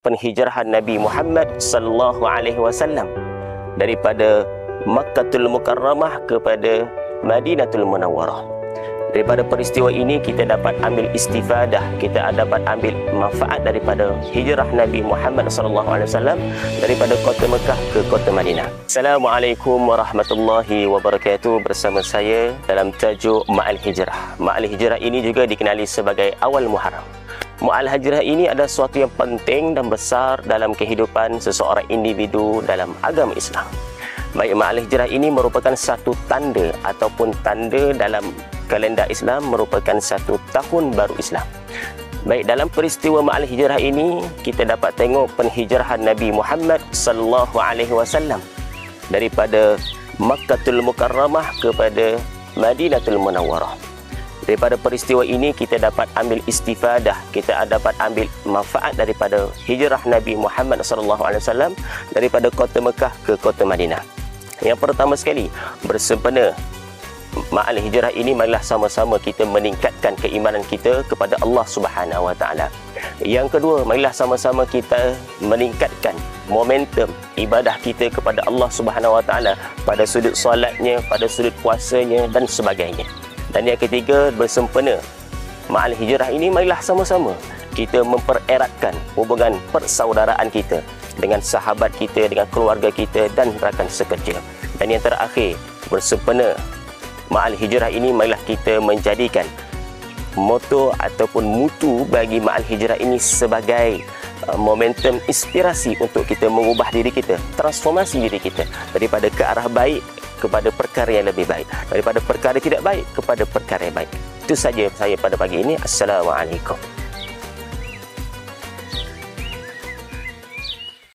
penghijrahan Nabi Muhammad sallallahu alaihi wasallam daripada Makkahul Mukarramah kepada Madinatul Munawwarah. Daripada peristiwa ini kita dapat ambil istifadah, kita dapat ambil manfaat daripada hijrah Nabi Muhammad sallallahu alaihi wasallam daripada kota Mekah ke kota Madinah. Assalamualaikum warahmatullahi wabarakatuh. Bersama saya dalam tajuk Ma'al Hijrah. Ma'al Hijrah ini juga dikenali sebagai awal Muharram. Ma'al Hijrah ini adalah sesuatu yang penting dan besar dalam kehidupan seseorang individu dalam agama Islam. Baik, Ma'al Hijrah ini merupakan satu tanda ataupun tanda dalam kalender Islam, merupakan satu tahun baru Islam. Baik, dalam peristiwa Ma'al Hijrah ini kita dapat tengok penghijrahan Nabi Muhammad sallallahu alaihi wasallam daripada Makkahul Mukarramah kepada Madinatul Munawwarah. Daripada peristiwa ini kita dapat ambil istifadah, kita dapat ambil manfaat daripada hijrah Nabi Muhammad sallallahu alaihi wasallam daripada kota Mekah ke kota Madinah. Yang pertama sekali, bersempena Ma'al Hijrah ini, marilah sama-sama kita meningkatkan keimanan kita kepada Allah Subhanahu Wa Taala. Yang kedua, marilah sama-sama kita meningkatkan momentum ibadah kita kepada Allah Subhanahu Wa Taala pada sudut solatnya, pada sudut puasanya dan sebagainya. Dan yang ketiga, bersempena Ma'al Hijrah ini, marilah sama-sama kita mempereratkan hubungan persaudaraan kita dengan sahabat kita, dengan keluarga kita dan rakan sekerja. Dan yang terakhir, bersempena Ma'al Hijrah ini, marilah kita menjadikan moto ataupun mutu bagi Ma'al Hijrah ini sebagai momentum inspirasi untuk kita mengubah diri kita, transformasi diri kita daripada ke arah baik kepada perkara yang lebih baik, daripada perkara tidak baik kepada perkara yang baik. Itu saja saya pada pagi ini. Assalamualaikum.